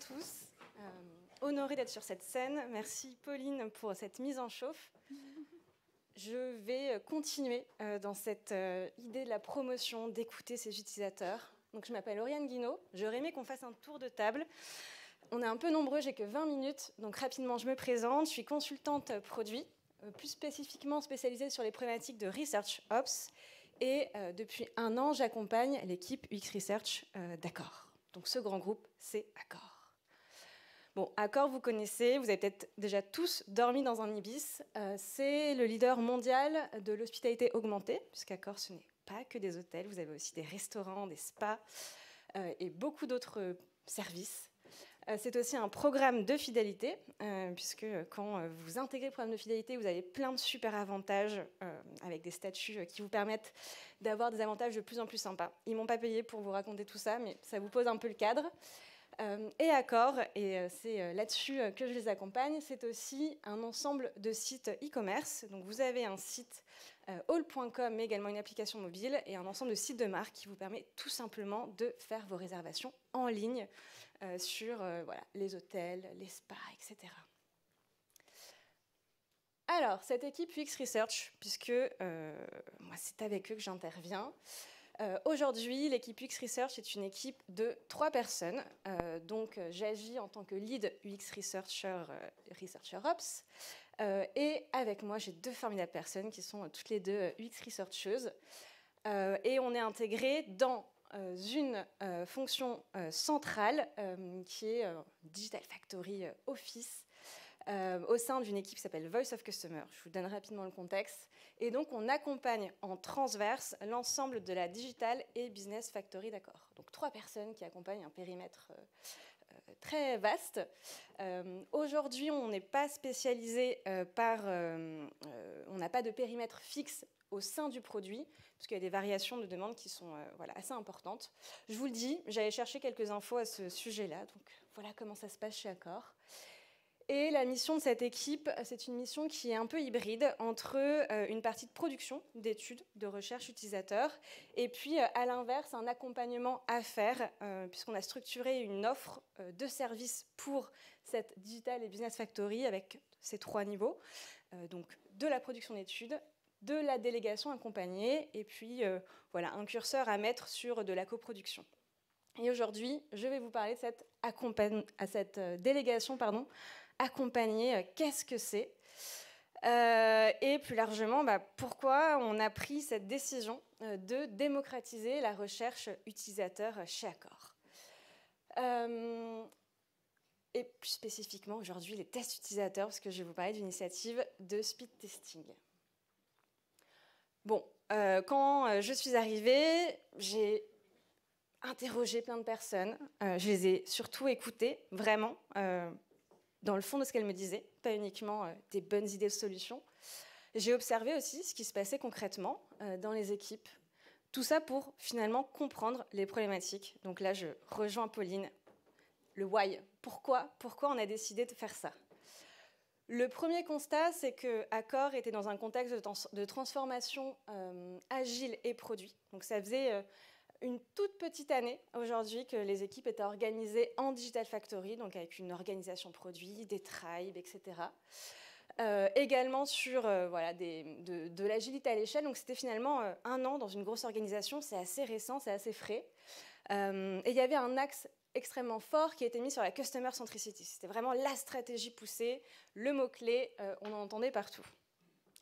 tous. Honorée d'être sur cette scène. Merci Pauline pour cette mise en chauffe. Je vais continuer dans cette idée de la promotion, d'écouter ses utilisateurs. Donc, je m'appelle Lauriane Guinaud. J'aurais aimé qu'on fasse un tour de table. On est un peu nombreux, j'ai que 20 minutes. Donc, rapidement, je me présente. Je suis consultante produit, plus spécifiquement spécialisée sur les problématiques de Research Ops. Et depuis 1 an, j'accompagne l'équipe UX Research d'Accor. Donc, ce grand groupe, c'est Accor. Bon, Accor, vous connaissez, vous avez peut-être déjà tous dormi dans un Ibis. C'est le leader mondial de l'hospitalité augmentée, puisqu'Accor, ce n'est pas que des hôtels. Vous avez aussi des restaurants, des spas et beaucoup d'autres services. C'est aussi un programme de fidélité, puisque quand vous intégrez le programme de fidélité, vous avez plein de super avantages avec des statuts qui vous permettent d'avoir des avantages de plus en plus sympas. Ils ne m'ont pas payé pour vous raconter tout ça, mais ça vous pose un peu le cadre. Et Accor, et c'est là-dessus que je les accompagne, c'est aussi un ensemble de sites e-commerce. Donc vous avez un site all.com, mais également une application mobile, et un ensemble de sites de marque qui vous permet tout simplement de faire vos réservations en ligne sur voilà, les hôtels, les spas, etc. Alors, cette équipe UX Research, puisque moi c'est avec eux que j'interviens, aujourd'hui, l'équipe UX Research est une équipe de 3 personnes. Donc, j'agis en tant que lead UX Researcher, Researcher Ops. Et avec moi, j'ai 2 formidables personnes qui sont toutes les 2 UX Researcheuses. Et on est intégrés dans une fonction centrale qui est Digital Factory Office. Au sein d'une équipe qui s'appelle Voice of Customer. Je vous donne rapidement le contexte. Et donc, on accompagne en transverse l'ensemble de la Digital et Business Factory d'Accor. Donc, 3 personnes qui accompagnent un périmètre très vaste. Aujourd'hui, on n'est pas spécialisé on n'a pas de périmètre fixe au sein du produit, parce qu'il y a des variations de demandes qui sont voilà, assez importantes. Je vous le dis, j'allais chercher quelques infos à ce sujet-là. Donc, voilà comment ça se passe chez Accor. Et la mission de cette équipe, c'est une mission qui est un peu hybride entre une partie de production, d'études, de recherche utilisateur, et puis à l'inverse, un accompagnement à faire, puisqu'on a structuré une offre de services pour cette Digital et Business Factory avec ces 3 niveaux, donc de la production d'études, de la délégation accompagnée, et puis voilà, un curseur à mettre sur de la coproduction. Et aujourd'hui, je vais vous parler de cette délégation accompagnée, qu'est-ce que c'est et plus largement, pourquoi on a pris cette décision de démocratiser la recherche utilisateur chez Accor. Et plus spécifiquement aujourd'hui, les tests utilisateurs, parce que je vais vous parler d'une initiative de speed testing. Bon, quand je suis arrivée, j'ai interrogé plein de personnes. Je les ai surtout écoutées, vraiment, dans le fond de ce qu'elles me disaient, pas uniquement des bonnes idées de solutions. J'ai observé aussi ce qui se passait concrètement dans les équipes. Tout ça pour finalement comprendre les problématiques. Donc là, je rejoins Pauline. Le why. Pourquoi on a décidé de faire ça? Le premier constat, c'est que Accor était dans un contexte de transformation agile et produit. Donc ça faisait une toute petite année aujourd'hui que les équipes étaient organisées en Digital Factory, donc avec une organisation produit, des tribes, etc. Également sur voilà, de l'agilité à l'échelle. Donc c'était finalement 1 an dans une grosse organisation, c'est assez récent, c'est assez frais. Et il y avait un axe extrêmement fort qui a été mis sur la Customer Centricity. C'était vraiment la stratégie poussée, le mot-clé, on en entendait partout.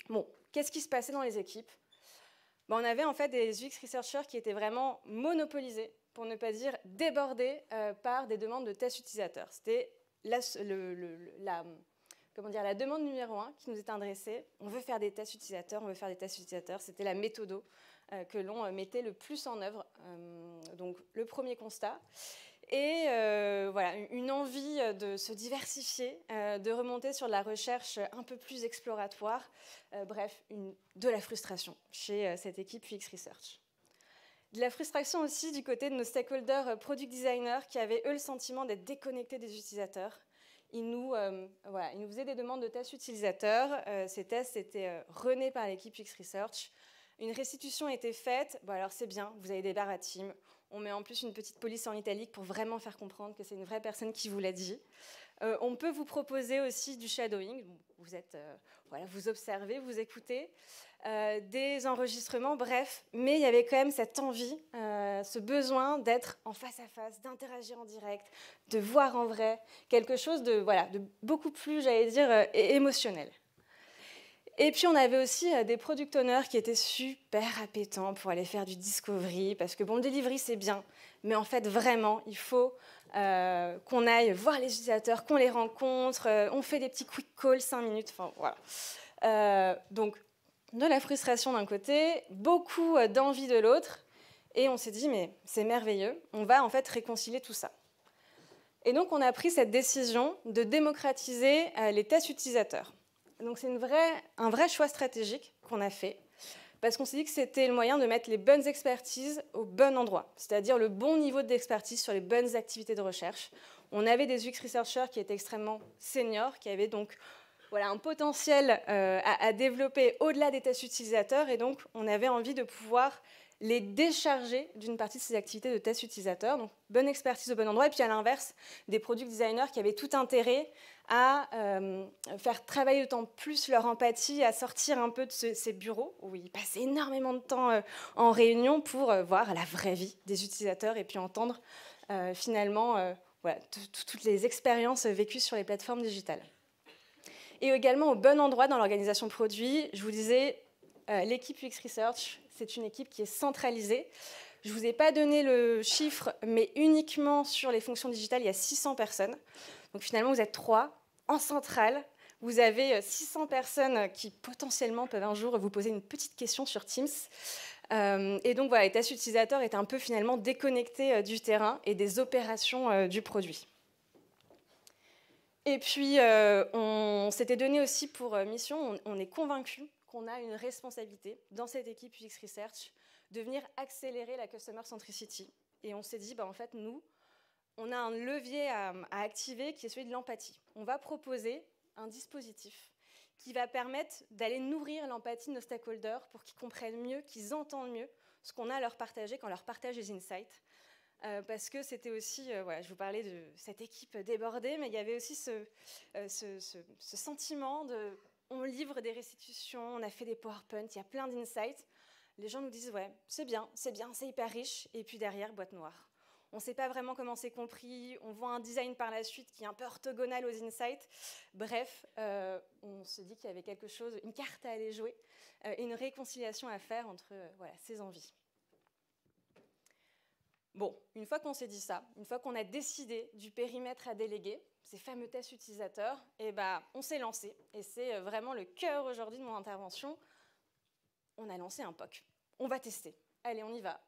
Bon, qu'est-ce qui se passait dans les équipes? On avait en fait des UX researchers qui étaient vraiment monopolisés, pour ne pas dire débordés par des demandes de tests utilisateurs. C'était la demande numéro 1 qui nous était adressée. On veut faire des tests utilisateurs, on veut faire des tests utilisateurs. C'était la méthode que l'on mettait le plus en œuvre. Donc le premier constat. Et voilà, une envie de se diversifier, de remonter sur de la recherche un peu plus exploratoire. Bref, de la frustration chez cette équipe UX Research. De la frustration aussi du côté de nos stakeholders product designers qui avaient, eux, le sentiment d'être déconnectés des utilisateurs. Ils nous faisaient des demandes de tests utilisateurs. Ces tests étaient runnés par l'équipe UX Research. Une restitution a été faite. Bon, alors c'est bien, vous avez des barres à team. On met en plus une petite police en italique pour vraiment faire comprendre que c'est une vraie personne qui vous l'a dit. On peut vous proposer aussi du shadowing. Voilà, vous observez, vous écoutez, des enregistrements, bref. Mais il y avait quand même cette envie, ce besoin d'être en face à face, d'interagir en direct, de voir en vrai, quelque chose de beaucoup plus, j'allais dire, émotionnel. Et puis, on avait aussi des product owners qui étaient super appétents pour aller faire du discovery, parce que, bon, le delivery, c'est bien, mais en fait, vraiment, il faut qu'on aille voir les utilisateurs, qu'on les rencontre, on fait des petits quick calls, 5 minutes, enfin, voilà. Donc, de la frustration d'un côté, beaucoup d'envie de l'autre, et on s'est dit, mais c'est merveilleux, on va en fait réconcilier tout ça. Et donc, on a pris cette décision de démocratiser les tests utilisateurs. Donc c'est un vrai choix stratégique qu'on a fait, parce qu'on s'est dit que c'était le moyen de mettre les bonnes expertises au bon endroit, c'est-à-dire le bon niveau d'expertise sur les bonnes activités de recherche. On avait des UX researchers qui étaient extrêmement seniors, qui avaient donc un potentiel à développer au-delà des tests utilisateurs, et donc on avait envie de pouvoir les décharger d'une partie de ces activités de tests utilisateurs. Donc bonne expertise au bon endroit, et puis à l'inverse, des product designers qui avaient tout intérêt à faire travailler d'autant plus leur empathie, à sortir un peu de ces bureaux où ils passent énormément de temps en réunion pour voir la vraie vie des utilisateurs et puis entendre finalement toutes les expériences vécues sur les plateformes digitales. Et également au bon endroit dans l'organisation produit, je vous disais, l'équipe UX Research, c'est une équipe qui est centralisée. Je ne vous ai pas donné le chiffre, mais uniquement sur les fonctions digitales, il y a 600 personnes. Donc finalement, vous êtes 3 en centrale. Vous avez 600 personnes qui potentiellement peuvent un jour vous poser une petite question sur Teams. Et donc voilà, les tests utilisateurs étaient un peu finalement déconnectés du terrain et des opérations du produit. Et puis, on s'était donné aussi pour mission, on est convaincu qu'on a une responsabilité dans cette équipe UX Research de venir accélérer la Customer Centricity. Et on s'est dit, en fait, nous, on a un levier à activer qui est celui de l'empathie. On va proposer un dispositif qui va permettre d'aller nourrir l'empathie de nos stakeholders pour qu'ils comprennent mieux, qu'ils entendent mieux ce qu'on a à leur partager quand on leur partage des insights. Parce que c'était aussi, je vous parlais de cette équipe débordée, mais il y avait aussi ce sentiment de, on livre des restitutions, on a fait des PowerPoint, il y a plein d'insights. Les gens nous disent, ouais, c'est bien, c'est hyper riche, et puis derrière, boîte noire. On ne sait pas vraiment comment c'est compris, on voit un design par la suite qui est un peu orthogonal aux insights. Bref, on se dit qu'il y avait quelque chose, une carte à aller jouer, une réconciliation à faire entre ces envies. Bon, une fois qu'on s'est dit ça, une fois qu'on a décidé du périmètre à déléguer, ces fameux tests utilisateurs, on s'est lancé. Et c'est vraiment le cœur aujourd'hui de mon intervention. On a lancé un POC. On va tester. Allez, on y va.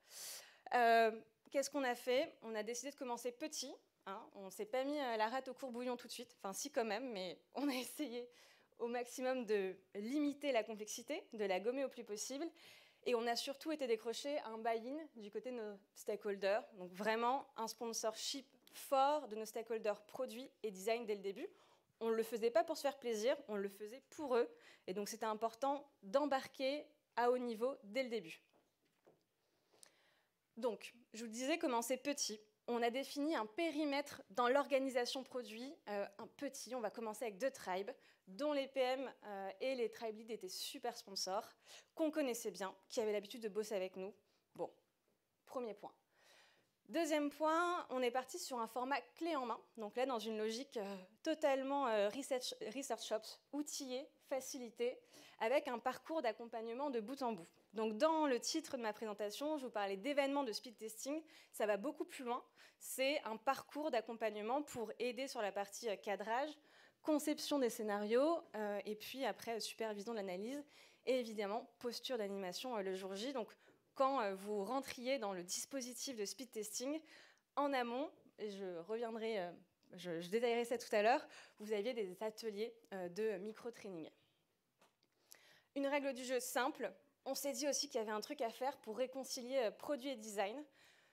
Qu'est-ce qu'on a fait? On a décidé de commencer petit. On ne s'est pas mis la rate au courbouillon tout de suite. Enfin, si quand même, mais on a essayé au maximum de limiter la complexité, de la gommer au plus possible. Et on a surtout été décrocher un buy-in du côté de nos stakeholders. Donc vraiment un sponsorship fort de nos stakeholders produits et design dès le début. On ne le faisait pas pour se faire plaisir, on le faisait pour eux. Et donc c'était important d'embarquer à haut niveau dès le début. Donc, je vous le disais, commencer petit. On a défini un périmètre dans l'organisation produit, un petit. On va commencer avec 2 tribes, dont les PM et les tribe leads étaient super sponsors, qu'on connaissait bien, qui avaient l'habitude de bosser avec nous. Bon, premier point. Deuxième point, on est parti sur un format clé en main. Donc là, dans une logique totalement research shops, outillé, facilité, avec un parcours d'accompagnement de bout en bout. Donc dans le titre de ma présentation, je vous parlais d'événements de speed testing. Ça va beaucoup plus loin. C'est un parcours d'accompagnement pour aider sur la partie cadrage, conception des scénarios, et puis après supervision de l'analyse, et évidemment posture d'animation le jour J. Donc quand vous rentriez dans le dispositif de speed testing, en amont, et je reviendrai, je détaillerai ça tout à l'heure, vous aviez des ateliers de micro-training. Une règle du jeu simple, on s'est dit aussi qu'il y avait un truc à faire pour réconcilier produit et design.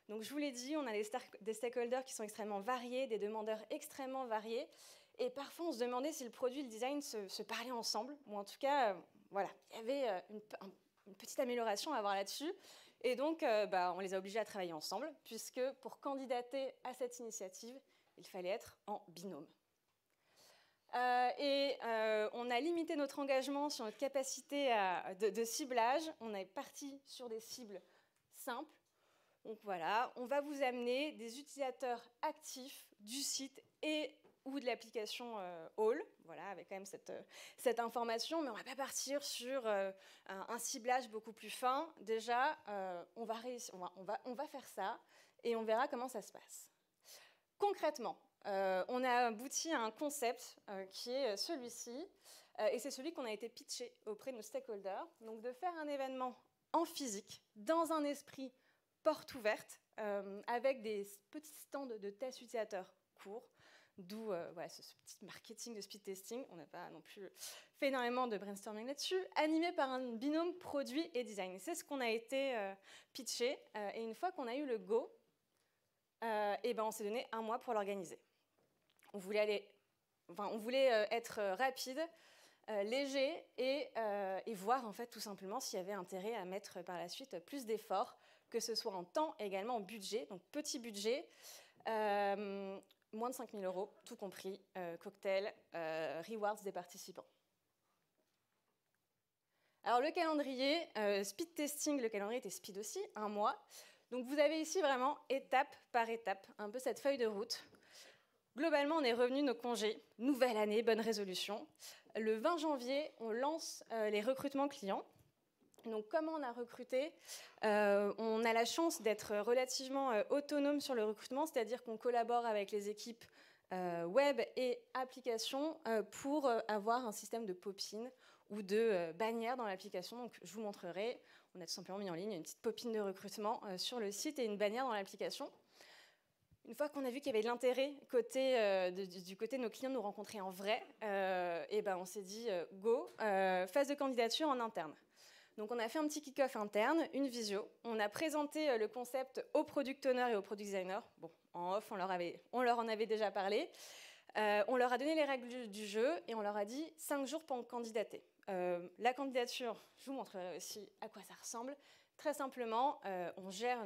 Donc je vous l'ai dit, on a des stakeholders qui sont extrêmement variés, des demandeurs extrêmement variés, et parfois on se demandait si le produit et le design se parlaient ensemble, ou en tout cas, il y avait une petite amélioration à avoir là-dessus. Et donc, on les a obligés à travailler ensemble, puisque pour candidater à cette initiative, il fallait être en binôme. On a limité notre engagement sur notre capacité de ciblage. On est parti sur des cibles simples. Donc voilà, on va vous amener des utilisateurs actifs du site et ou de l'application All, voilà, avec quand même cette information, mais on ne va pas partir sur un ciblage beaucoup plus fin. Déjà, on va faire ça et on verra comment ça se passe. Concrètement, on a abouti à un concept qui est celui-ci, et c'est celui qu'on a été pitché auprès de nos stakeholders, donc de faire un événement en physique, dans un esprit porte ouverte, avec des petits stands de tests utilisateurs courts, d'où voilà, ce petit marketing de speed testing. On n'a pas non plus fait énormément de brainstorming là-dessus, animé par un binôme produit et design. C'est ce qu'on a été pitché, et une fois qu'on a eu le go, on s'est donné 1 mois pour l'organiser. On voulait être rapide, léger et voir en fait tout simplement s'il y avait intérêt à mettre par la suite plus d'efforts, que ce soit en temps et également en budget. Donc petit budget, moins de 5 000 €, tout compris, cocktail, rewards des participants. Alors le calendrier, speed testing, le calendrier était speed aussi, 1 mois. Donc vous avez ici vraiment étape par étape, un peu cette feuille de route. Globalement, on est revenu de nos congés, nouvelle année, bonne résolution. Le 20 janvier, on lance les recrutements clients. Donc comment on a recruté? On a la chance d'être relativement autonome sur le recrutement, c'est-à-dire qu'on collabore avec les équipes web et applications pour avoir un système de pop-in ou de bannières dans l'application. Donc je vous montrerai, on a tout simplement mis en ligne une petite pop-in de recrutement sur le site et une bannière dans l'application. Une fois qu'on a vu qu'il y avait de l'intérêt du côté de nos clients de nous rencontrer en vrai, on s'est dit go, phase de candidature en interne. Donc on a fait un petit kick-off interne, une visio. On a présenté le concept aux product owners et aux product designers. Bon, en off, on leur en avait déjà parlé. On leur a donné les règles du jeu et on leur a dit 5 jours pour candidater. La candidature, je vous montrerai aussi à quoi ça ressemble. Très simplement, on gère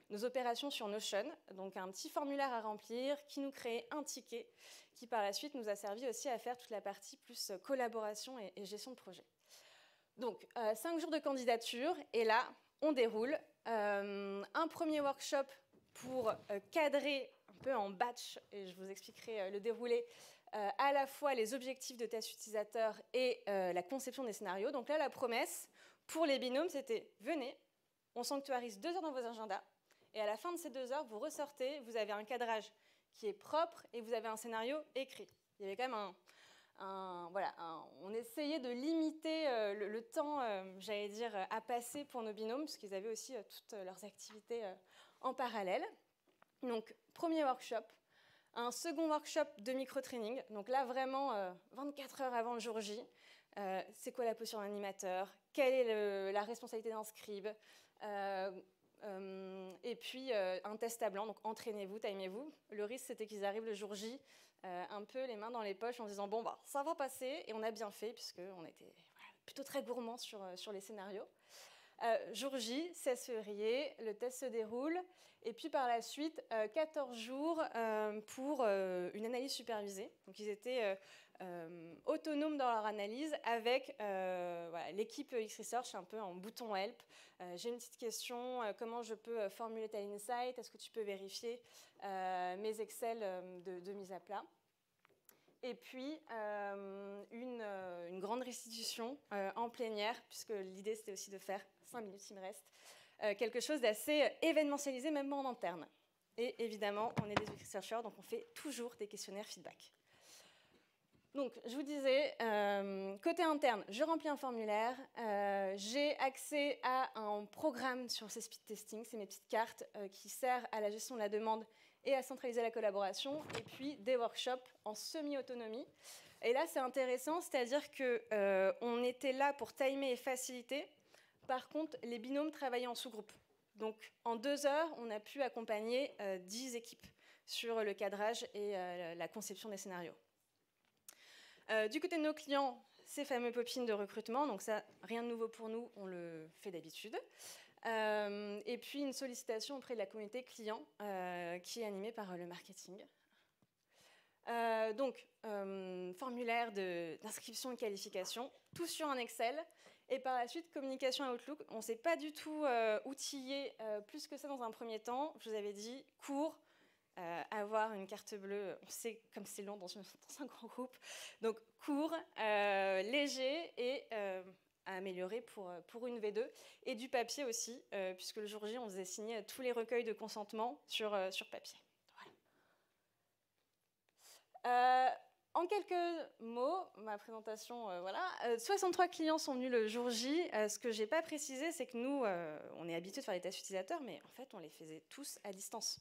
nos opérations sur Notion, donc un petit formulaire à remplir qui nous crée un ticket qui par la suite nous a servi aussi à faire toute la partie plus collaboration et gestion de projet. Donc 5 jours de candidature et là on déroule un premier workshop pour cadrer un peu en batch, et je vous expliquerai le déroulé, à la fois les objectifs de test utilisateur et la conception des scénarios. Donc là la promesse pour les binômes c'était venez, on sanctuarise 2 heures dans vos agendas. Et à la fin de ces 2 heures, vous ressortez, vous avez un cadrage qui est propre et vous avez un scénario écrit. Il y avait quand même on essayait de limiter le temps, j'allais dire, à passer pour nos binômes, parce qu'ils avaient aussi toutes leurs activités en parallèle. Donc, premier workshop. Un second workshop de micro-training. Donc là, vraiment, 24 heures avant le jour J. C'est quoi la posture d'un animateur? Quelle est la responsabilité d'un scribe? Et puis un test à blanc, donc entraînez-vous, timez-vous. Le risque c'était qu'ils arrivent le jour J un peu les mains dans les poches en disant bon bah ça va passer, et on a bien fait puisqu'on était plutôt très gourmands sur les scénarios. Jour J, 16 février, le test se déroule et puis par la suite 14 jours pour une analyse supervisée. Donc ils étaient autonomes dans leur analyse avec l'équipe X-Research un peu en bouton help. J'ai une petite question, comment je peux formuler tel insight? Est-ce que tu peux vérifier mes Excel de mise à plat? Et puis une grande restitution en plénière, puisque l'idée c'était aussi de faire 5 minutes, il me reste, quelque chose d'assez événementialisé, même en interne. Et évidemment, on est des researchers, donc on fait toujours des questionnaires feedback. Donc, je vous disais, côté interne, je remplis un formulaire, j'ai accès à un programme sur ces speed testing, c'est mes petites cartes qui servent à la gestion de la demande et à centraliser la collaboration, et puis des workshops en semi-autonomie. Et là, c'est intéressant, c'est-à-dire qu'on était là pour timer et faciliter. Par contre, les binômes travaillaient en sous-groupe. Donc, en 2 heures, on a pu accompagner 10 équipes sur le cadrage et la conception des scénarios. Du côté de nos clients, ces fameux pop-ins de recrutement, donc ça, rien de nouveau pour nous, on le fait d'habitude. Et puis une sollicitation auprès de la communauté client qui est animée par le marketing. Donc, formulaire d'inscription et qualification, tout sur un Excel. Et par la suite, communication à Outlook. On ne s'est pas du tout outillé plus que ça dans un premier temps. Je vous avais dit, court, avoir une carte bleue, on sait comme c'est long dans un grand groupe. Donc, court, léger et à améliorer pour une V2. Et du papier aussi, puisque le jour J, on faisait signer tous les recueils de consentement sur papier. En quelques mots, ma présentation, voilà. 63 clients sont venus le jour J. Ce que je n'ai pas précisé, c'est que nous, on est habitués de faire des tests utilisateurs, mais en fait, on les faisait tous à distance.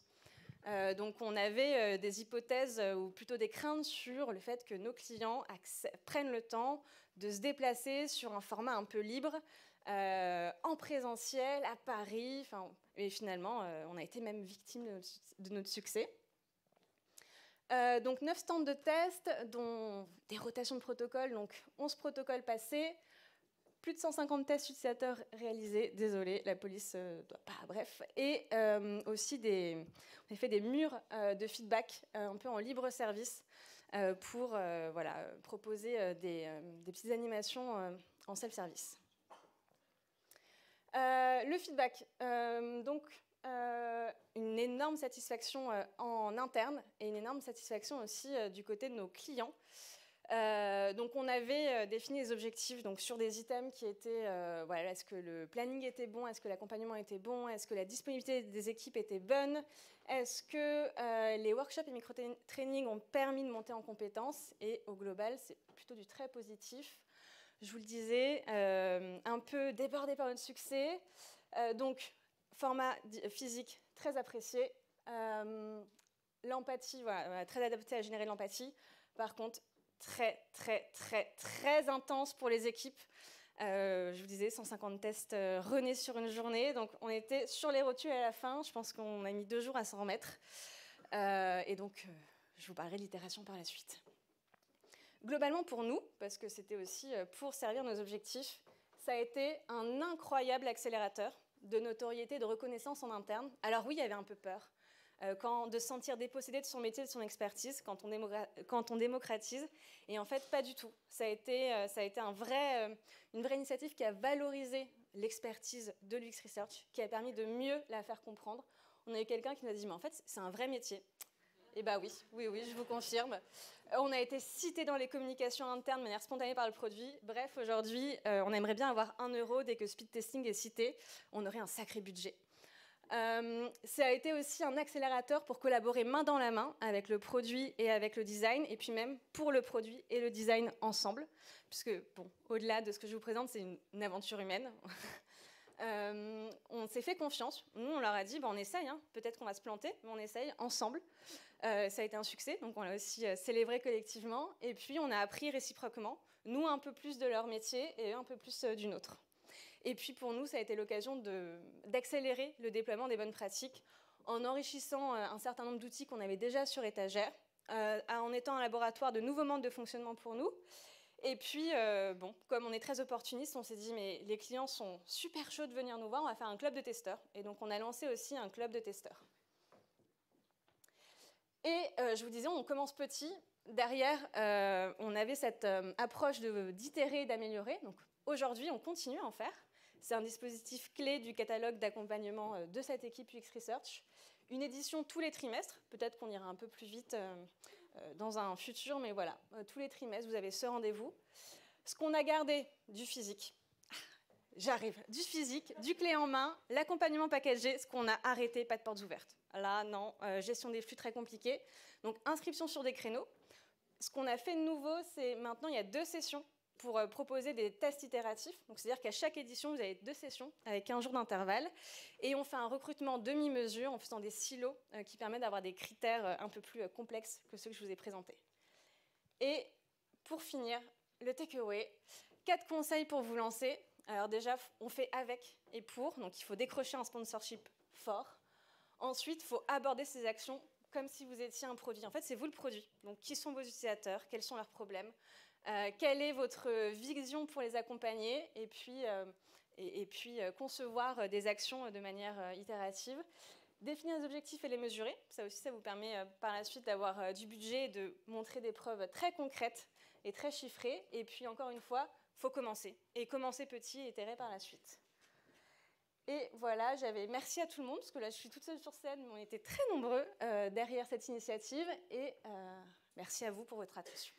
Donc, on avait des hypothèses, ou plutôt des craintes sur le fait que nos clients prennent le temps de se déplacer sur un format un peu libre, en présentiel, à Paris. Et finalement, on a été même victime de notre succès. Donc 9 stands de test, dont des rotations de protocoles, donc 11 protocoles passés, plus de 150 tests utilisateurs réalisés, désolé, la police doit pas, bref, et aussi on a fait des murs de feedback un peu en libre service pour voilà, proposer des petites animations en self-service. Le feedback, donc une énorme satisfaction en interne et une énorme satisfaction aussi du côté de nos clients. Donc on avait défini des objectifs donc, sur des items qui étaient, voilà, est-ce que le planning était bon, est-ce que l'accompagnement était bon, est-ce que la disponibilité des équipes était bonne, est-ce que les workshops et micro-trainings ont permis de monter en compétences, et au global, c'est plutôt du très positif. Je vous le disais, un peu débordé par notre succès. Donc, format physique très apprécié. L'empathie, voilà, très adapté à générer de l'empathie. Par contre, très, très, très, très intense pour les équipes. Je vous disais, 150 tests renés sur une journée. Donc, on était sur les rotules à la fin. Je pense qu'on a mis 2 jours à s'en remettre. Et donc, je vous parlerai de l'itération par la suite. Globalement, pour nous, parce que c'était aussi pour servir nos objectifs, ça a été un incroyable accélérateur de notoriété, de reconnaissance en interne. Alors oui, il y avait un peu peur de se sentir dépossédé de son métier, de son expertise, quand on démocratise. Et en fait, pas du tout. Ça a été une vraie initiative qui a valorisé l'expertise de l'UX Research, qui a permis de mieux la faire comprendre. On a eu quelqu'un qui nous a dit, mais en fait, c'est un vrai métier. Eh bien oui, je vous confirme. On a été cité dans les communications internes de manière spontanée par le produit. Bref, aujourd'hui, on aimerait bien avoir 1 € dès que speed testing est cité. On aurait un sacré budget. Ça a été aussi un accélérateur pour collaborer main dans la main avec le produit et avec le design, et puis même pour le produit et le design ensemble. Puisque, bon, au-delà de ce que je vous présente, c'est une aventure humaine. On s'est fait confiance. Nous, on leur a dit, on essaye, hein. Peut-être qu'on va se planter, mais on essaye ensemble. Ça a été un succès, donc on l'a aussi célébré collectivement. Et puis, on a appris réciproquement, nous un peu plus de leur métier et eux un peu plus du nôtre. Et puis, pour nous, ça a été l'occasion d'accélérer le déploiement des bonnes pratiques en enrichissant un certain nombre d'outils qu'on avait déjà sur étagère, en étant un laboratoire de nouveaux modes de fonctionnement pour nous. Et puis, bon, comme on est très opportuniste, on s'est dit, mais les clients sont super chauds de venir nous voir, on va faire un club de testeurs. Et donc, on a lancé aussi un club de testeurs. Et je vous disais, on commence petit. Derrière, on avait cette approche d'itérer et d'améliorer. Donc, aujourd'hui, on continue à en faire. C'est un dispositif clé du catalogue d'accompagnement de cette équipe UX Research. Une édition tous les trimestres. Peut-être qu'on ira un peu plus vite dans un futur, mais voilà, tous les trimestres, vous avez ce rendez-vous. Ce qu'on a gardé du physique, j'arrive, du physique, du clé en main, l'accompagnement packagé, ce qu'on a arrêté, pas de portes ouvertes. Là, non, gestion des flux très compliquée. Donc, inscription sur des créneaux. Ce qu'on a fait de nouveau, c'est maintenant, il y a 2 sessions pour proposer des tests itératifs. Donc, c'est-à-dire qu'à chaque édition, vous avez 2 sessions avec 15 jours d'intervalle. Et on fait un recrutement demi-mesure en faisant des silos qui permettent d'avoir des critères un peu plus complexes que ceux que je vous ai présentés. Et pour finir, le takeaway, 4 conseils pour vous lancer. Alors déjà, on fait avec et pour. Donc, il faut décrocher un sponsorship fort. Ensuite, il faut aborder ces actions comme si vous étiez un produit. En fait, c'est vous le produit. Donc, qui sont vos utilisateurs? Quels sont leurs problèmes? Quelle est votre vision pour les accompagner? Et puis, et puis concevoir des actions de manière itérative. Définir les objectifs et les mesurer, ça aussi, ça vous permet par la suite d'avoir du budget et de montrer des preuves très concrètes et très chiffrées. Et puis, encore une fois, il faut commencer. Et commencer petit et itérer par la suite. Et voilà, merci à tout le monde, parce que là, je suis toute seule sur scène, mais on était très nombreux derrière cette initiative. Et merci à vous pour votre attention.